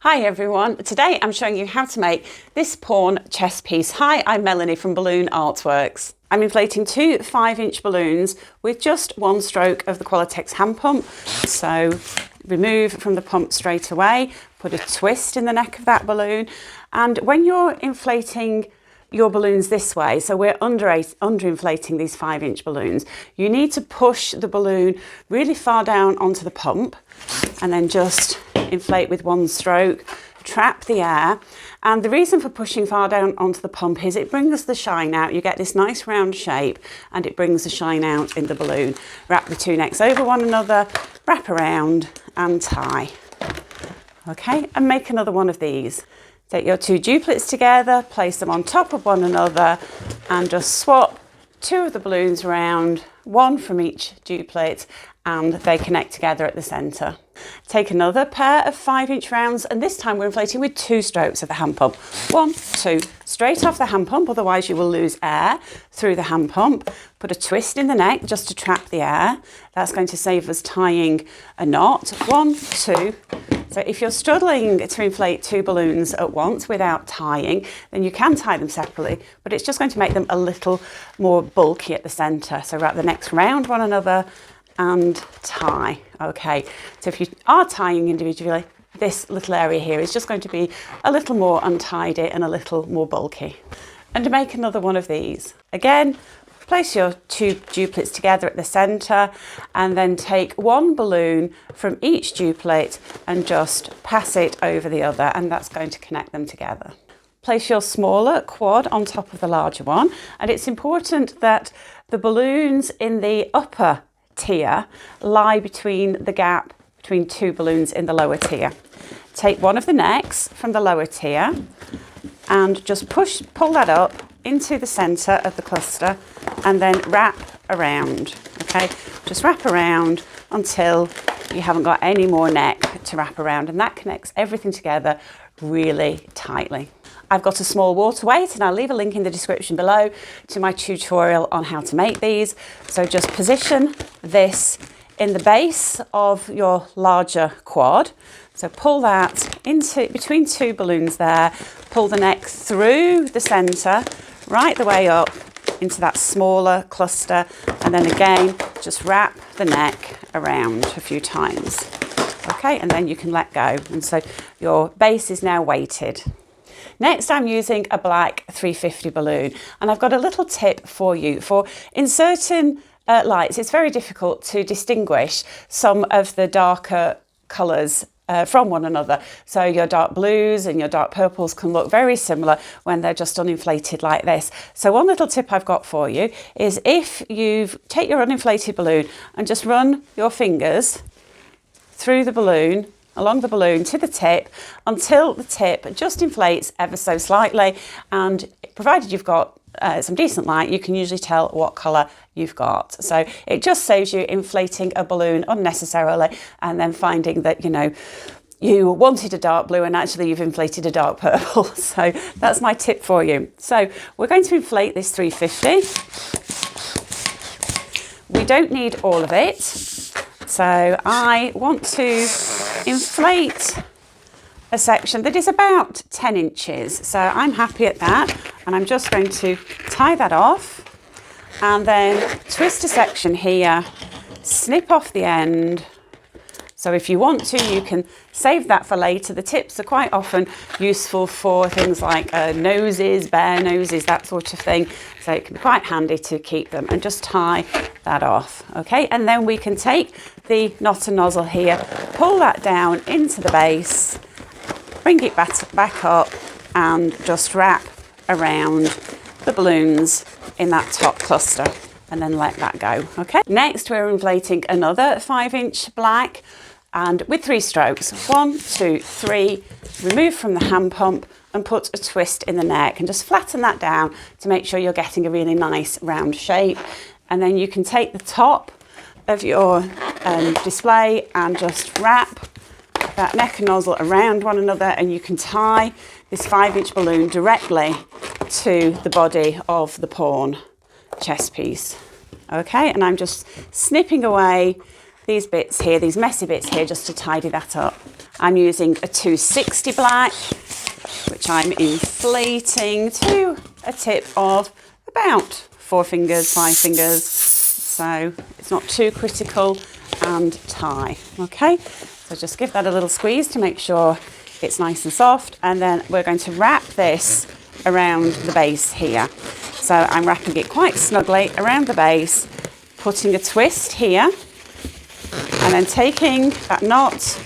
Hi everyone, today I'm showing you how to make this pawn chess piece. Hi, I'm Melanie from Balloon Artworks. I'm inflating two 5-inch balloons with just one stroke of the Qualitex hand pump. So remove from the pump straight away, put a twist in the neck of that balloon, and when you're inflating your balloons this way, so we're under-inflating these 5-inch balloons, you need to push the balloon really far down onto the pump and then just inflate with one stroke, trap the air. And the reason for pushing far down onto the pump is it brings the shine out. You get this nice round shape and it brings the shine out in the balloon. Wrap the two necks over one another, wrap around and tie. Okay, and make another one of these. Take your two duplets together, place them on top of one another and just swap two of the balloons around, one from each duplet, and they connect together at the centre. Take another pair of 5-inch rounds, and this time we're inflating with two strokes of the hand pump. 1, 2, straight off the hand pump, otherwise you will lose air through the hand pump. Put a twist in the neck just to trap the air. That's going to save us tying a knot. 1, 2. So if you're struggling to inflate two balloons at once without tying, then you can tie them separately, but it's just going to make them a little more bulky at the centre. So wrap the necks round one another and tie. Okay, so if you are tying individually, this little area here is just going to be a little more untidy and a little more bulky. And to make another one of these, again, place your two duplets together at the centre and then take one balloon from each duplet and just pass it over the other, and that's going to connect them together. Place your smaller quad on top of the larger one, and it's important that the balloons in the upper tier lie between the gap between two balloons in the lower tier. Take one of the necks from the lower tier and just pull that up into the centre of the cluster and then wrap around. Okay, just wrap around until you haven't got any more neck to wrap around, and that connects everything together really tightly. I've got a small water weight and I'll leave a link in the description below to my tutorial on how to make these. So just position this in the base of your larger quad. So pull that into between two balloons there, pull the neck through the centre, right the way up into that smaller cluster, and then again just wrap the neck around a few times. Okay, and then you can let go, and so your base is now weighted. Next, I'm using a black 350 balloon, and I've got a little tip for you. In certain lights, it's very difficult to distinguish some of the darker colours from one another. So your dark blues and your dark purples can look very similar when they're just uninflated like this. So one little tip I've got for you is if you take your uninflated balloon and just run your fingers through the balloon, along the balloon to the tip, until the tip just inflates ever so slightly, and provided you've got some decent light, you can usually tell what colour you've got. So it just saves you inflating a balloon unnecessarily and then finding that, you know, you wanted a dark blue and actually you've inflated a dark purple. So that's my tip for you. So we're going to inflate this 350. We don't need all of it. So I want to inflate a section that is about 10 inches. So I'm happy at that, and I'm just going to tie that off and then twist a section here, snip off the end. So if you want to, you can save that for later. The tips are quite often useful for things like noses, bare noses, that sort of thing. So it can be quite handy to keep them, and just tie that off. Okay, and then we can take the knot and nozzle here, pull that down into the base, bring it back up and just wrap around the balloons in that top cluster and then let that go. Okay, next we're inflating another 5-inch black, and with 3 strokes, 1, 2, 3, remove from the hand pump and put a twist in the neck and just flatten that down to make sure you're getting a really nice round shape. And then you can take the top of your display and just wrap that neck and nozzle around one another, and you can tie this 5-inch balloon directly to the body of the pawn chess piece. Okay, and I'm just snipping away these bits here, these messy bits here, just to tidy that up. I'm using a 260 black, which I'm inflating to a tip of about 4 fingers, 5 fingers. So it's not too critical, and tie. Okay, so just give that a little squeeze to make sure it's nice and soft, and then we're going to wrap this around the base here. So I'm wrapping it quite snugly around the base, putting a twist here, and then taking that knot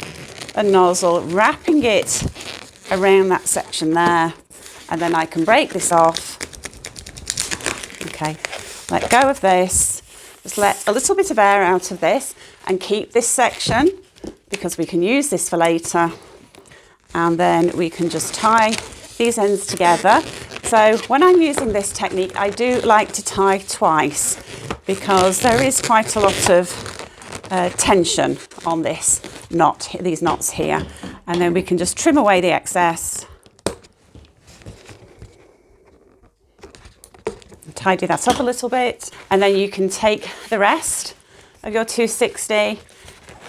and nozzle, wrapping it around that section there, and then I can break this off. Okay, let go of this, just let a little bit of air out of this and keep this section because we can use this for later. And then we can just tie these ends together. So when I'm using this technique, I do like to tie twice because there is quite a lot of tension on this knot, these knots here. And then we can just trim away the excess. Tidy that up a little bit. And then you can take the rest of your 260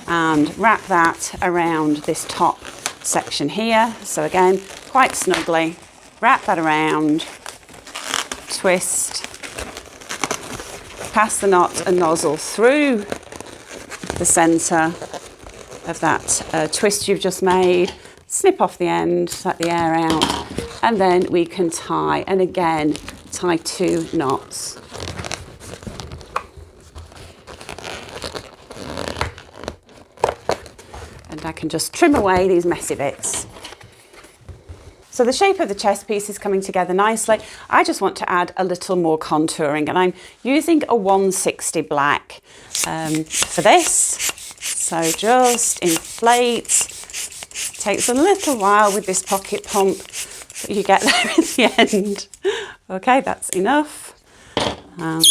and wrap that around this top section here. So again, quite snugly, wrap that around, twist, pass the knot and nozzle through the centre of that twist you've just made, snip off the end, let the air out, and then we can tie, and again, tie 2 knots. And I can just trim away these messy bits. So the shape of the chest piece is coming together nicely. I just want to add a little more contouring, and I'm using a 160 black for this. So just inflate. Takes a little while with this pocket pump, but you get there in the end. Okay, that's enough. And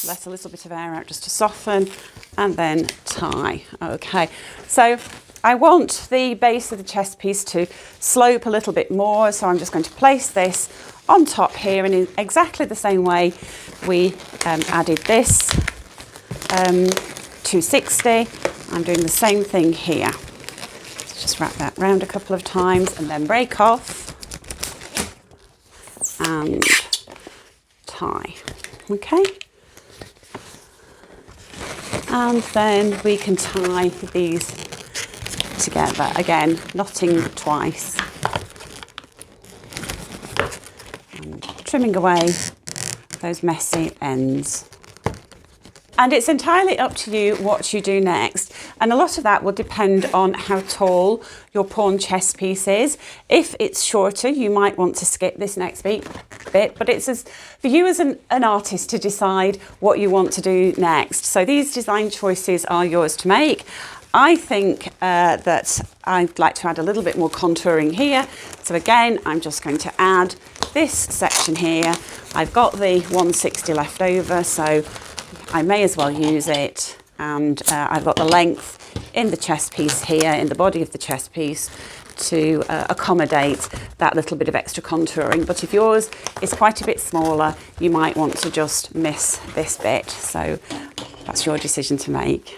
let a little bit of air out just to soften, and then tie. Okay, so I want the base of the chest piece to slope a little bit more, so I'm just going to place this on top here, and in exactly the same way we added this 260, I'm doing the same thing here. So just wrap that round a couple of times and then break off and tie. Okay, and then we can tie these together, again knotting twice and trimming away those messy ends. And it's entirely up to you what you do next, and a lot of that will depend on how tall your pawn chest piece is. If it's shorter, you might want to skip this next bit, but it's for you as an artist to decide what you want to do next. So these design choices are yours to make. I think that I'd like to add a little bit more contouring here. So again, I'm just going to add this section here. I've got the 160 left over, so I may as well use it. And I've got the length in the chest piece here, in the body of the chest piece, to accommodate that little bit of extra contouring. But if yours is quite a bit smaller, you might want to just miss this bit. So that's your decision to make.